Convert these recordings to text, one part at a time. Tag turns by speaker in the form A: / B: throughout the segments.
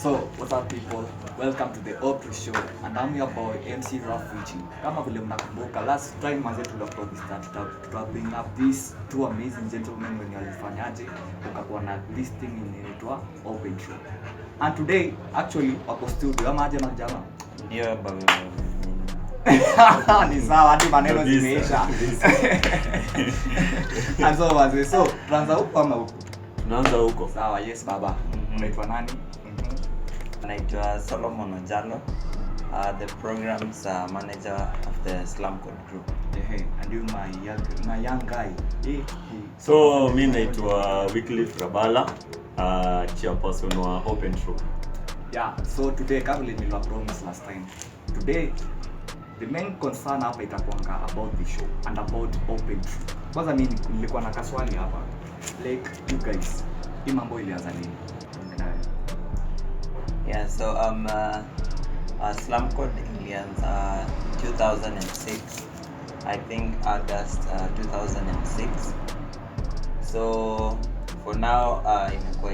A: So, what's up people? Welcome to the Optru show and I'm your boy MC Rough Reaching. Kama vile mnakumbuka last time manze tulikuwa to bring up these two amazing gentlemen when walifanyaje ukakuwa na this thing inaitwa Optru. And today actually wako studio ama aje majama?
B: Ndio baba.
A: Ni sawa hadi maneno zimeisha. And so tuanza huko ama huko?
B: Tunaanza huko.
A: Sawa, yes baba. Unaitwa nani?
B: Naitwa Solomon Ojalo, the programs manager of the Slumcode group.
A: And you my young guy.
C: So mi naitwa Wycliffe Rabala, Chairperson wa Optru.
A: Yeah, so today kama nilivyo promise last time. Today the main concern hapa itakuwa about the show and about Optru. Kwanza mimi nilikuwa na kaswali hapa. Like you guys, hii mambo ilianza lini?
B: Yeah, so Slumcode ilianza 2006, I think August 2006. So for now imekuwa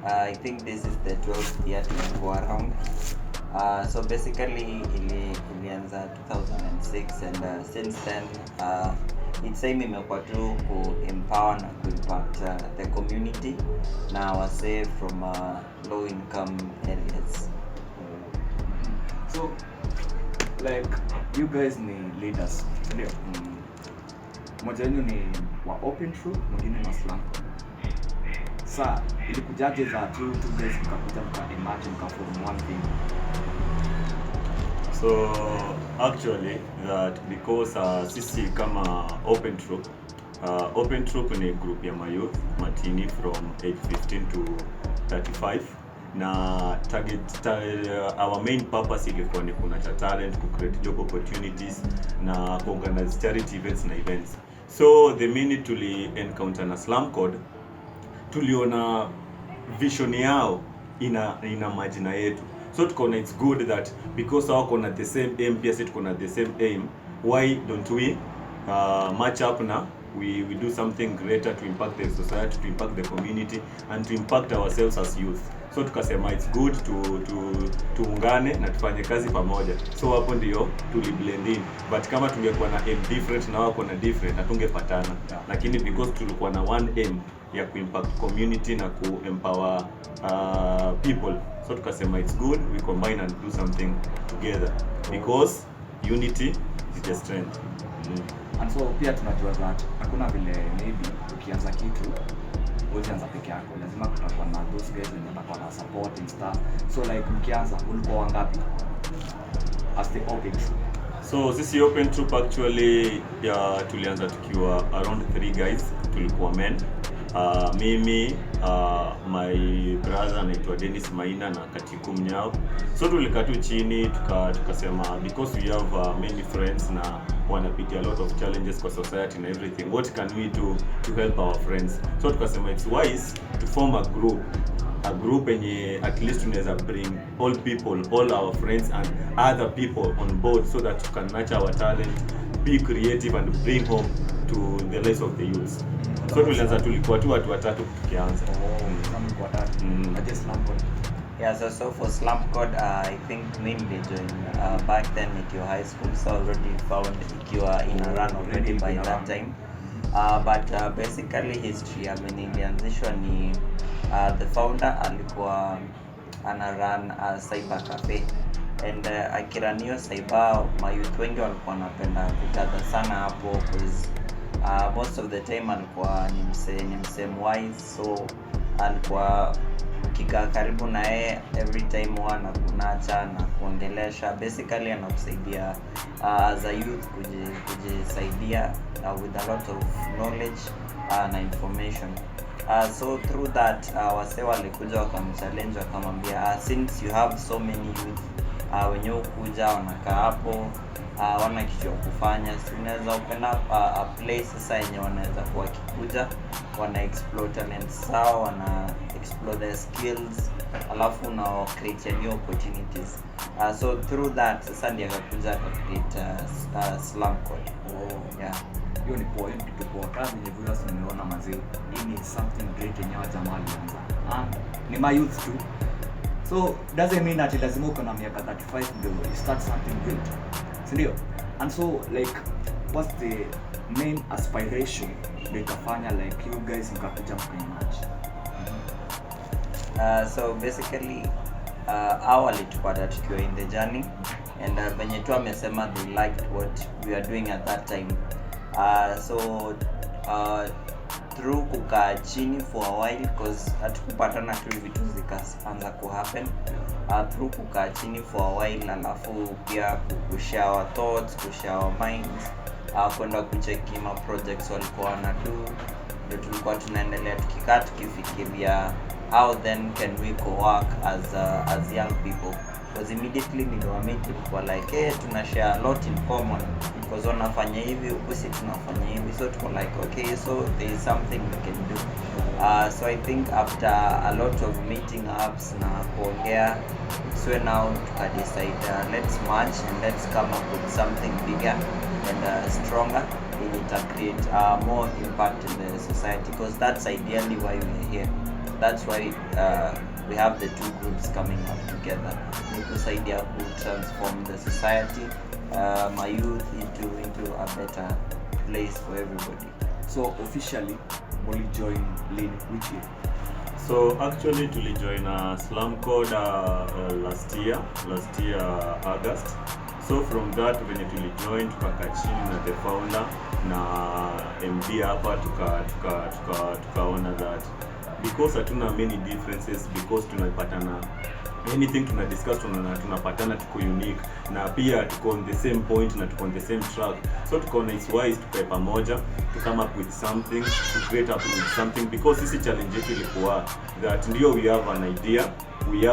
B: I think this is the 12th year to go around. So basically ilianza 2006 and since then it's aim imekuwa tu ku-empower na ku-impact the community na wasee from low income areas.
A: So like you guys ni leaders, ndio? Mmoja wenu ni wa Optru, mwingine ni Slumcode. Sasa ilikujaje za two guys mkakuja mka-imagine mka-form one thing?
C: So actually that because sisi kama Optru ni group ya youth matini from age 15 to 35 na our main purpose ilikuwa ni kunata talent, ku create job opportunities na organize charity events na events. So the minute tuli encounter na Slumcode tuliona vision yao ina majina yetu. So tukaona it's good that because wako na the same aim, pia sisi tuko na the same aim, why don't we match up na we do something greater to impact the society, to impact the community and to impact ourselves as youth. So tukasema it's good tuungane na tufanye kazi pamoja. So hapo ndio tuliblend in, but kama tungekuwa na aim different na wako na different hatungepatana. Lakini because tulikuwa na one aim ya ku-impact community na ku-empower people, so tukasema it's good we combine and do something together because unity is the strength.
A: And so pia tunajua that hakuna vile maybe ukianza kitu usianza peke yako, lazima kutakuwa na those guys wenye watakuwa na support and stuff. So like mkianza ulikuwa wangapi as the Optru?
C: So sisi Optru actually tulianza tukiwa around 3 guys. Tulikuwa men, mimi, my brother anaitwa Dennis Maina na Katiku Mnyao. So tulikaa tu chini tukasema because we have many friends na wanapitia a lot of challenges kwa society and everything, what can we do to help our friends? So tukasema it's wise to form a group enye at least tunaweza bring all our friends and other people on board so that you can nurture our talent, be creative and bring home to the lives of the youth. So tulianza tulikuwa tu watu watatu tukianza.
B: Yeah, so for Slumcode, I think mainly joined back then at your high school, so already found ikiwa in a run already by that time. But basically history, ilianzishwa ni the founder alikuwa ana run a cyber cafe and akiranio cyber, mayouth wengi walikuwa wanapenda kutadha sana hapo because most of the time alikuwa ni mseme wise, so alikuwa kika karibu na yeye every time wana kunacha na kuongelesha, basically anakusaidia as a youth kujisaidia with a lot of knowledge na information. So through that wase walikuja wakamchallenge wakamwambia since you have so many youth wenye kuja wanakaa hapo wana kitu ya kufanya, si unaweza open up a place sasa yenye wanaweza kuwa kikuja wana explore talents zao, wana explore their skills, alafu na create new opportunities. So through that sasa ndio akakuja create Slumcode. Yeah,
A: hiyo ni point kwa kazi yenye vile nimeona mazee. Hii ni something great yenye jamaa alianza. Ni my youth tu So doesn't mean that lazima uko na miaka 35 ndio you start something great, si ndio? And so like what's the main aspiration that itafanya like you guys mkakuja mkaimage?
B: So basically awali tupata tukiwa in the journey and venye tu amesema they liked what we are doing at that time. So through kukaa chini for a while because hatukupatana tu vitu zikaanza kuhappen. Through kukaa chini for a while alafu pia kushare our thoughts, kushare our minds, kwenda kucheki ma projects walikuwa wanadu, ndio tulikuwa tunaendelea tukikaa tukifikiria how then can we co-work as young people, because immediately niliwamit tulikuwa like hey, tunashare a lot in common because wanafanya hivi huku si tunafanya hivi, so tuko like okay, so there is something we can do. So I think after a lot of meeting ups na kuongea, so now decide let's march and let's come up with something bigger and stronger in it create more impact in the society, because that's ideally why we're here. That's why we have the two groups coming up together. Nikusaidia to transform the society, my youth into a better place for everybody.
A: So officially, will you join Lean which year?
C: So actually tulijoin Slumcode last year August. So from that when tulijoin tukakaa chini na the founder na MD hapa tukaona that because hatuna many differences, because tunapatana anything tuna discuss tunapatana tuko unique na pia tuko on the same point na tuko on the same track, so tukaona it's wise tukae pamoja to come up with something, to create up with something, because this challenge yetu ilikuwa that ndio we have an idea, we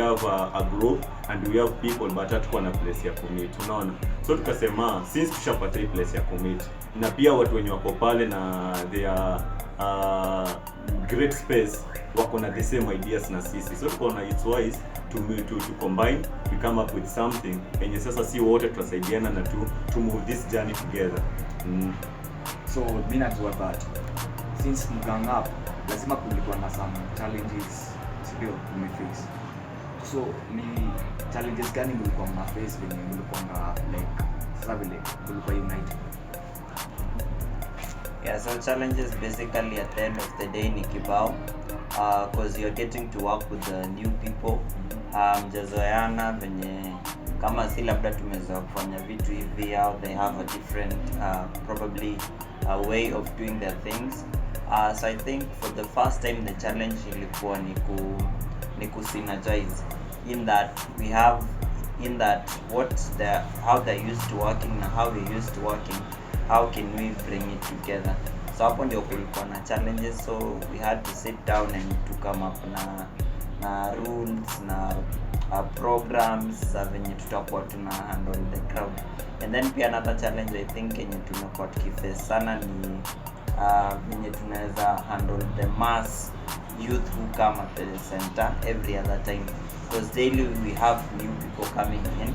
C: have a group and we have people but hatukuwa na place ya commit, unaona. So tukasema since tushapata hii place ya commit na pia watu wenye wako pale na they are great space wako na the same ideas na sisi, so tukaona it's wise to combine, we come up with something enye sasa si wote tutasaidiana na to move this journey together.
A: So mimi najua that since mgang up lazima kulikuwa na some challenges sio umeface. So ni challenges gani mlikuwa mnaface when mlikuwa like sasa vile mlikuwa united?
B: Yeah, so challenges basically at the end of the day ni kibao, because you're getting to work with the new people. Mjazoeana venye kama si labda tumezoea kufanya vitu hivi, how they have a different probably a way of doing their things. So I think for the first time the challenge ilikuwa ni synergize in that we have in that how they're used to working and how we're used to working, how can we bring it together. So hapo ndio kulikuwa na challenges, so we had to sit down and to come up na rules na programs venye tutakuwa tuna handle the crowd. And then pia another challenge I think yenye tumekuwa tukiface sana ni venye tunaweza handle the mass youth who come at the center every other time, because daily we have new people coming in.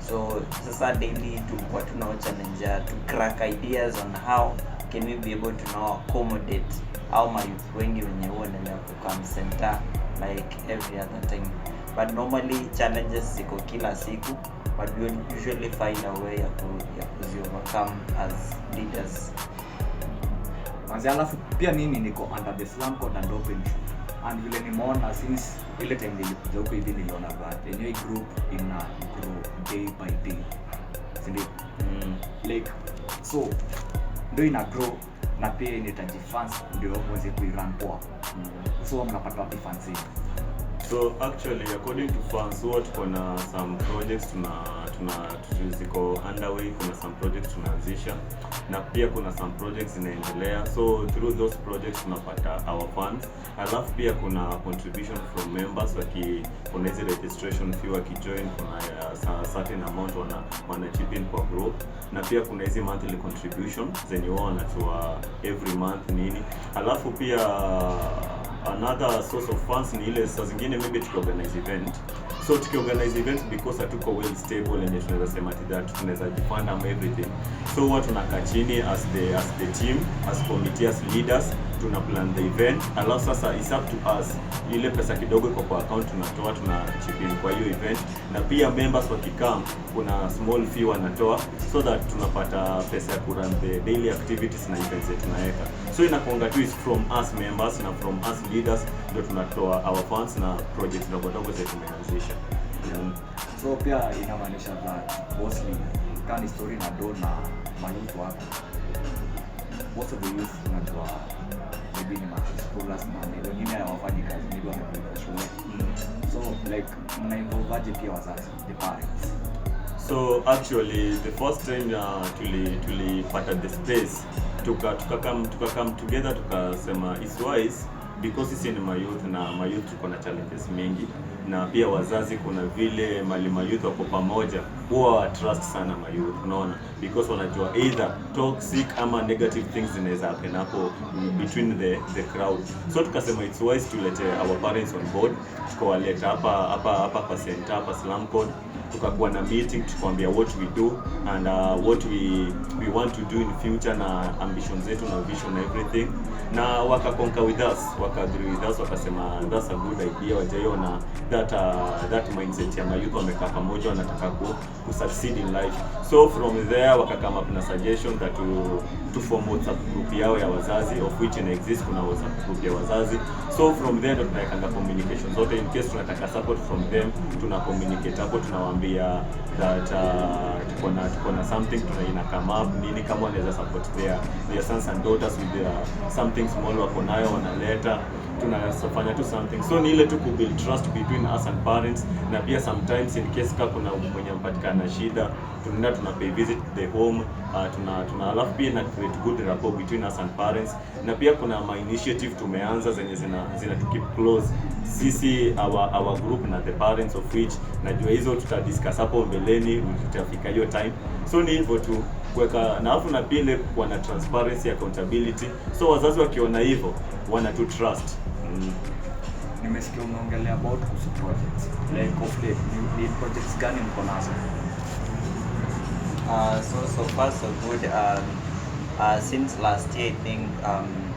B: So sasa daily tulikuwa tunao challenge to crack ideas on how can we be able to now accommodate how my youth wengi wenye huendelea kukam center like every other time. But normally challenges ziko kila siku, but we usually find a way ya overcome as leaders.
A: Manzi alafu pia mimi niko under the Slumcode and Optru, and vile nimeona since ile time nilikuja huko hivi niliona that any group grow day by day, sindio? Like so ndio ina grow na pia inahitaji funds ndio mweze kuirun poa. So mnapata wapi funds hizi?
C: So actually according to funds what kuna some projects ziko underway, kuna some projects tunaanzisha na pia kuna some projects zinaendelea, so through those projects tunapata our funds. Alafu pia kuna contribution from members kuna hizi registration fee wakijoin, kuna certain amount wana chip in kwa group, na pia kuna hizi monthly contribution zenye wao wanatoa every month nini. Alafu pia another source of funds ni ile saa zingine maybe tukiorganize event. So tukiorganize event because hatuko well stable and tunaweza sema that tunaweza jifund everything. So watu tunakaa chini as the team, as committee, as leaders tuna plan the event, alafu sasa it's up to us, ile pesa kidogo iko kwa account tunatoa, tuna chip in kwa hiyo event, na pia members wakikam kuna small fee wanatoa, so that tunapata pesa ya kurun the daily activities na events zetu tunaweka. So inakuanga tu is from us members na from us leaders ndio tunatoa our funds na projects ndogo ndogo zetu tumeanzisha.
A: So pia inamaanisha that mostly kani story na do na mayouth wako, most of the youth unajua maybe ni schoolers na wengine hawafanyi kazi, maybe wamepeleka shule. So like mnainvolve pia wazazi, the parents?
C: So actually the first time tulipata the space tuka come together, tukasema it's wise because sisi ni mayouth na mayouth tuko na challenges mingi, na pia wazazi kuna vile mali mayouth wako pamoja huwa trust sana mayouth, unaona, because wanajua either toxic ama negative things zinaweza happen hapo between the crowd. So tukasema it's wise to let our parents on board, tukawaleta hapa kwa center hapa Slumcode, tukakuwa na meeting, tukamwambia what we do and what we want to do in future na ambitions zetu na vision na everything, na wakakonka with us, agree with us, wakasema that's a good idea, wajaiona that mindset ya mayouth wamekaa pamoja wanataka ku succeed in life. So from there wakakama up na suggestion that to form WhatsApp group yao ya wazazi, of which in exist kuna WhatsApp group ya wazazi. So from there ndo tunaweka communication zote, in case tunataka support from them tuna communicate hapo, tunawaambia that tuko na something ina come up nini, kama wanaweza support their sons and daughters with their something small wako nayo wanaleta, tunafanya tu something. So ni ile tu ku build trust between us and parents, na pia sometimes in case ka kuna mwenye mpatikana shida tunaenda tuna pay visit the home, tuna alafu pia na create good rapport between us and parents, na pia kuna my initiative tumeanza zenye zina to keep close sisi our group na the parents, of which najua hizo tutadiscuss hapo mbeleni tutafika hiyo time. So ni hivyo tu kuweka na afu na pia ile kuwa na transparency, accountability, so wazazi wakiona hivyo wana to trust.
A: Nimesikia unaongelea about kuhusu projects like of late, ni projects gani mko nazo?
B: So far so good. Since last year I think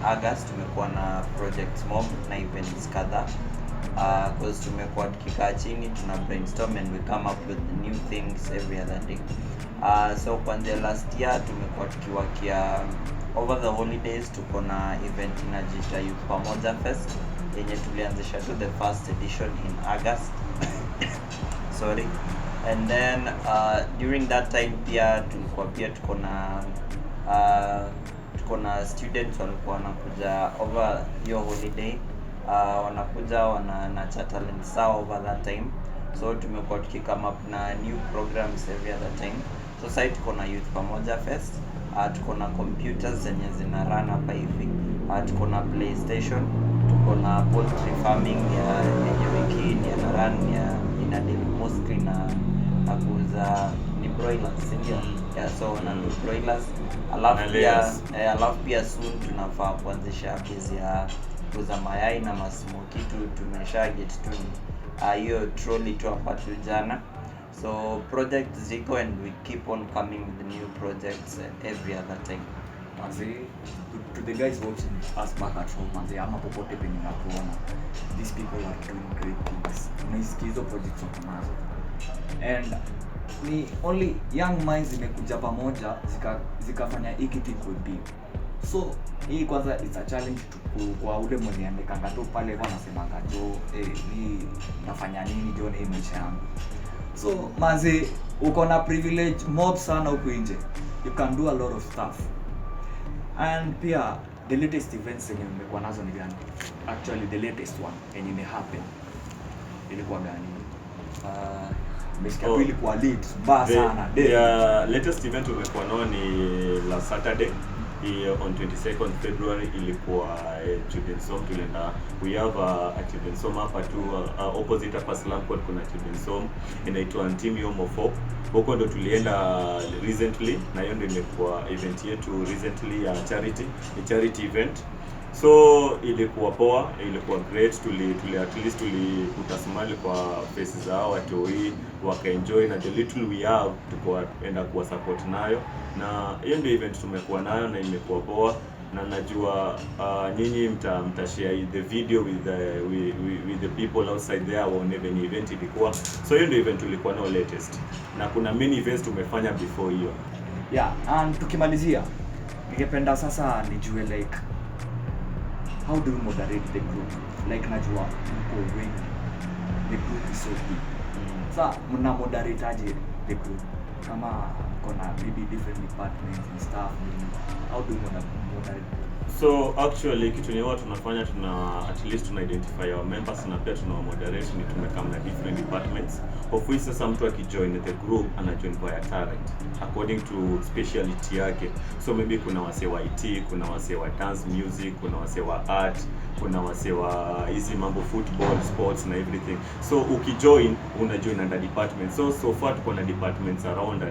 B: August tumekuwa na projects mob na events kadhaa, because tumekuwa tukikaa chini tuna brainstorm and we come up with new things every other day. So kwanza last year tumekuwa tukiwakia over the holidays, tuko na event inajiita Youth Pamoja Fest yenye tulianzisha to the first edition in August. Sorry. And then during that time pia tulikuwa pia tuko na students walikuwa wanakuja over your holiday, wanakuja na talent sao over that time. So tumekuwa tukikama up na new programs every other time. So sasa tuko na Youth Pamoja Fest, tuko na computers zenye zina run hapa hivi, tuko na PlayStation, tuko na poultry farming yenye wiki ni na run ina deal mostly na kuuza ni broilers, ndio. Yeah, so na broilers, alafu pia soon tunafaa kuanzisha kazi ya kuuza mayai na masmoki tu, tumesha get to hiyo trolley tu hapa tu jana. So projects ziko and we keep on coming with new projects every other time.
A: Manze, to the guys watching us back at home, manze, ama popote penye nakuona, these people are doing great things. Unaisikia hizo projects wako nazo, and ni only young minds zimekuja pamoja zikafanya hiki kitu big. So hii kwanza it's a challenge kwa ule mwenye amekanga tu pale wanasemanga ni nafanya nini jo na hii maisha yangu. So manze, uko na privilege mob sana huko nje, you can do a lot of stuff. And pia the latest events yenye mmekuwa nazo ni gani? Actually the latest one yenye imehappen ilikuwa gani? Basically ilikuwa lit sana.
C: The latest event umekuwa nao ni last Saturday on 22nd February, ilikuwa children's home. Tulienda, we have a children's home hapa tu opposite hapa Slumcode, kuna children's home inaitwa Team Home of Hope. Huko ndo tulienda recently, na hiyo ndio imekuwa event yetu recently ya charity event. So ilikuwa poa, ilikuwa great, at least tulikuta smile kwa faces zao watoi, wakaenjoy, na the little we have tukoenda kuwa support nayo, na hiyo ndio event tumekuwa nayo na imekuwa poa. na najua nyinyi mtashare the video with the people outside there waone venye event ilikuwa. So hiyo ndio event tulikuwa nao latest, na kuna many events tumefanya before hiyo.
A: Yeah, and tukimalizia ningependa sasa nijue like how do you moderate the group? Like najua mko wengi, the group is so big. Sasa mna moderate aje the group? Kama kuna maybe different departments and stuff, how do you moderate?
C: So actually kitu ni watu tunafanya, at least tuna identify our members na pia tuna moderate, ni tumekam na different departments of which sasa mtu akijoin the group anajoin via talent according to speciality yake. So maybe kuna wase wa IT, kuna wase wa dance music, kuna wase wa art, kuna wase wa hizi mambo football, sports na everything. So ukijoin unajoin under department. So far tuko na departments around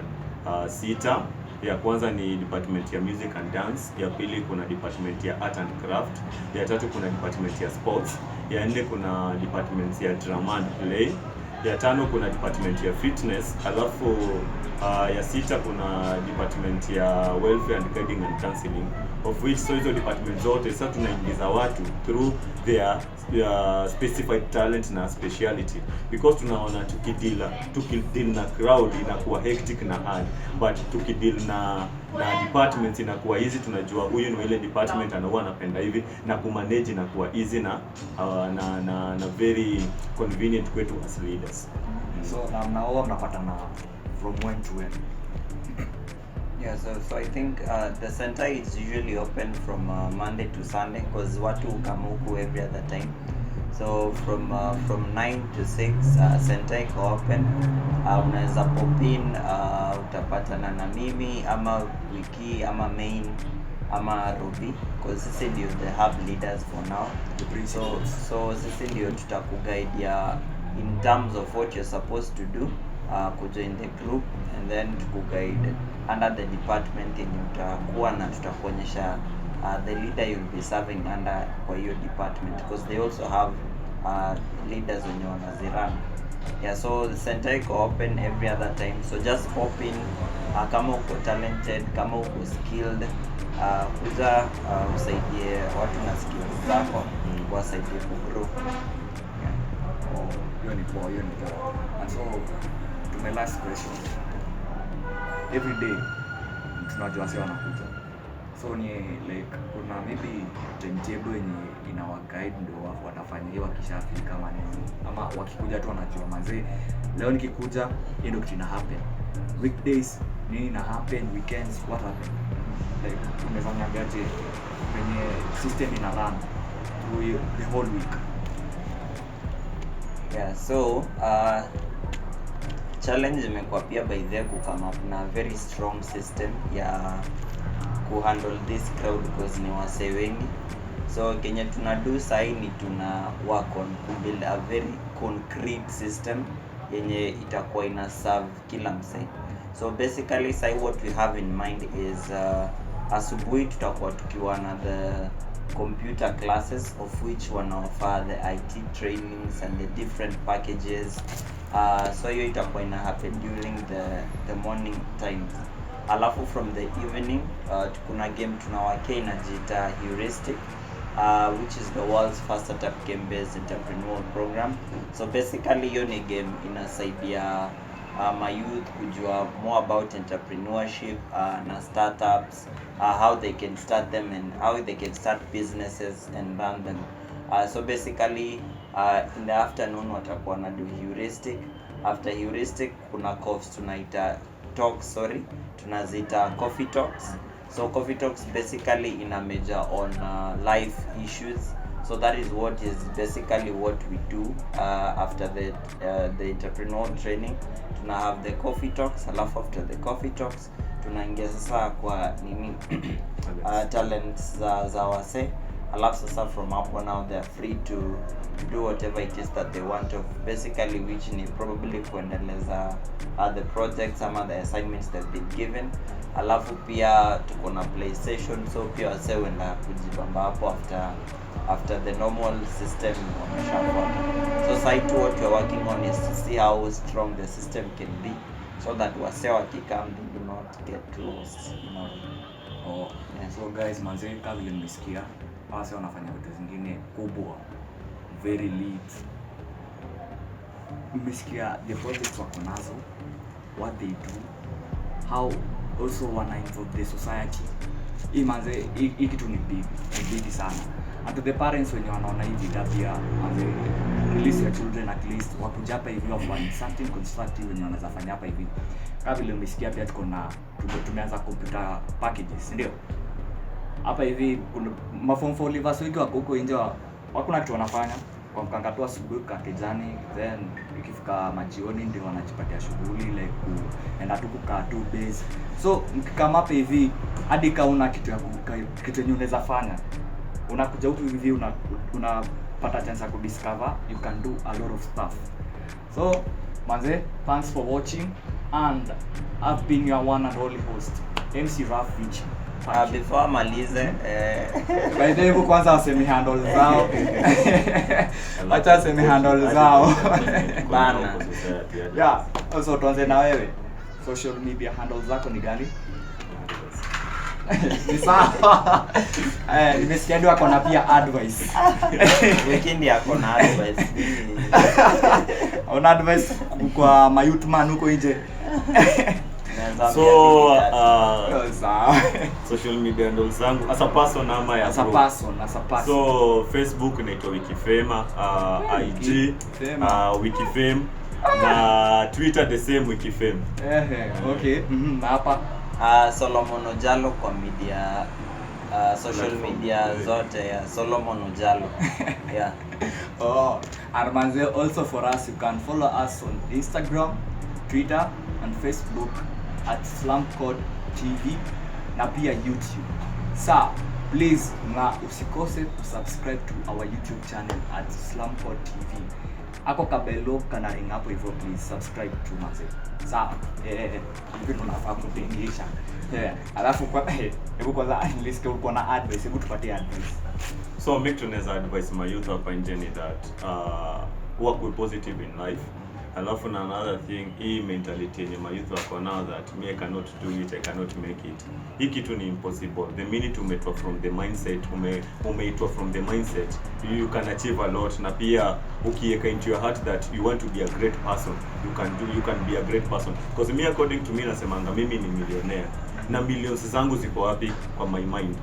C: 6. Ya kwanza ni department ya music and dance, ya pili kuna department ya art and craft, ya tatu kuna department ya sports, ya nne kuna department ya drama and play, ya tano kuna department ya fitness, alafu ya sita kuna department ya welfare and guiding and counseling, of which so hizo department zote sasa tunaingiza watu through their specified talent na speciality, because tunaona tukideal na crowd inakuwa hectic na hard, but tukideal na departments inakuwa easy. Tunajua huyu ni ile department anakuwa anapenda hivi, na kumanage inakuwa easy na very convenient kwetu as leaders.
A: So now mnapatana from when to when?
B: Yeah, so I think the center is usually open from Monday to Sunday, because watu come huku every other time. So from 9 to 6 center iko open. Unaweza pop in, utapatana na mimi ama Wiki ama Main ama Ruby, because sisi ndio the hub leaders for now. So sisi ndio tutakuguide ya in terms of what you're supposed to do, kujoin the group, and then tukuguide under the department yenye utakuwa, na tutakuonyesha the leader you'll be serving under kwa hiyo department, because they also have leaders wenye wanazirun. Yeah, so the center iko open every other time, so just pop in. Kama uko talented, kama uko skilled, kuja usaidie watu na skills zako, wasaidie kugrow.
A: Hiyo ni poa. And so to my last question, every day tunajua wase wanakuja, so ni like kuna maybe timetable yenye inawa guide ndio watafanya hiyo wakishafika kama nini, ama wakikuja tu wanajua mazee, leo nikikuja hiyo ndio kitu ina happen, weekdays nini ina happen, weekends what happen, like unafanya gaje kwenye system ina run through the whole week?
B: Yeah, so challenge imekuwa pia by the come up na very strong system ya kuhandle this crowd, because ni wase wengi. So kenye tunadu sahi ni tuna work on kubuild a very concrete system yenye itakuwa ina serve kila msee. So basically sahi what we have in mind is asubuhi tutakuwa tukiwa na the computer classes, of which one offer the IT trainings and the different packages. So hiyo itakuwa ina happen during the morning times. Alafu from the evening kuna game tunawake inajiita Heuristic, which is the world's first startup game based entrepreneurial program. So basically hiyo ni game inasaidia my youth kujua more about entrepreneurship na startups, how they can start them and how they can start businesses and run them. So basically in the afternoon watakuwa na do Heuristic. After Heuristic kuna tunaziita coffee talks. So coffee talks basically ina major on life issues. So that is basically what we do after the entrepreneurial training. Tuna have the coffee talks, alafu after the coffee talks tunaingia sasa kwa nini talents za wase, alafu sasa from hapo now they are free to do whatever it is that they want of, basically which ni probably kuendeleza the projects ama the assignments they've been given. Alafu pia tuko na PlayStation, so pia wase wenda kujibamba hapo after the normal system wameshafuata. So side to what we're working on is to see how strong the system can be, so that wase wakikam they do not get lost, you know.
A: Oh.
B: Yeah.
A: So guys, manze kama vile mmesikia, hasa wanafanya vitu zingine kubwa, very lit. Mmesikia the projects wako nazo, what they do, how also wana involve the society. Hii manze, hii kitu ni big sana. And to the parents wenye wanaona hivi pia manze, release your children at least wakuja hapa hivi wafanye something constructive wenye wanaweza fanya hapa hivi. Kama vile umesikia pia tumeanza computer packages, ndio? Hapa hivi kuna maform 4 leavers wengi wako huko nje, hakuna kitu wanafanya. Kwa mkanga tu asubuhi kakejani, then ikifika majioni ndio wanajipatia shughuli like kuenda tu kukaa tu base. So kama hapa hivi hadi kama una kitu yenye unaweza fanya, unakuja huku hivi unapata chance ya kudiscover you can do a lot of stuff. So manze, thanks for watching and I've been your one and only host MC Rafich.
B: Before malize
A: by the way, kwanza waseme handle zao. Acha waseme handle zao.
B: Bana.
A: Yeah, also tuanze na wewe. Social media handles zako ni gani? Ni sawa. Nimesikia ndio ako na pia advice.
B: Weekend yako na advice.
A: Una advice kwa my youth man huko nje.
C: So social media handles zangu as a person ama ya
A: as a person.
C: So Facebook naitwa Wycliffe, IG Wycliffe, na Twitter the same Wycliffe.
A: Okay. Na hapa
B: Solomon Ojalo kwa media social media zote ya Solomon Ojalo. Yeah.
A: Oh, and manze, also for us, you can follow us on Instagram, Twitter and Facebook at Slumcode TV na pia YouTube. Sa, please na usikose subscribe to our YouTube channel at Slumcode TV. Ako kabelo kana ring hapo hivyo, please subscribe to manze. Sa, hivi tunafaa kutengisha. Alafu kwa hebu kwanza nilisikia uko na advice, hebu tupatie advice.
C: So make tunaweza advise my youth hapa nje ni that work with positive in life. Alafu na another thing, hii mentality yenye my youth wako now that me I cannot do it, I cannot make it. Hii kitu ni impossible. The minute umetwa from the mindset, umeitwa from the mindset, you can achieve a lot. Na pia ukiweka into your heart that you want to be a great person, you can be a great person. Because me according to me nasemanga mimi ni millionaire. Na millions zangu ziko wapi? Kwa my mind.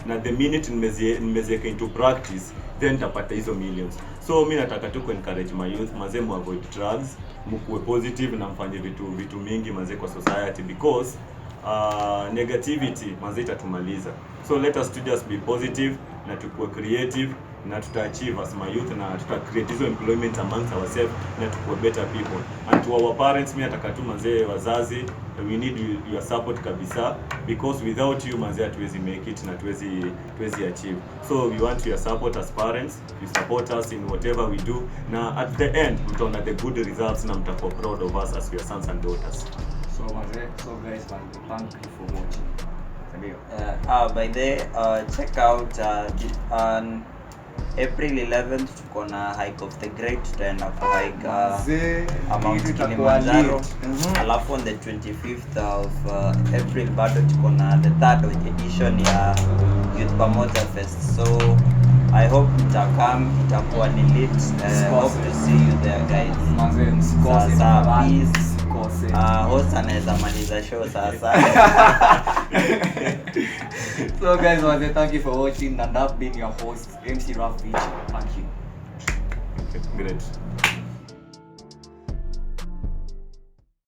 C: Na the minute nimeziweka into practice, then tapata hizo millions. So mimi nataka tu encourage my youth mazee, mu avoid drugs, mkuwe positive na mfanye vitu mingi mazee kwa society, because negativity mazee itatumaliza. So let us just be positive na tukuwe creative na tutaachieve as my youth na create hizo employment amongst ourselves na tukuwe better people. And to our parents, mimi nataka tu mazee, wazazi, we need your support kabisa, because without you mazee hatuwezi make it na tuwezi achieve. So we want your support as parents, you support us in whatever we do, na at the end mtaona the good results na mtakuwa proud of us as your sons and daughters.
A: So mazee, so guys, thank you for watching.
B: By the check out on April 11th tuko na hike of the great, tutaenda ku hike Mount Kilimanjaro. Alafu on the 25th of April bado tuko na the third edition ya Youth Pamoja Fest. So I hope mtakam, itakuwa ni lit. Hope to see you there guys. Sasa peace. Host anaweza maliza show sasa.
A: So guys, thank you for watching and I've been your host MC Rafich. Thank you.
C: Okay, great.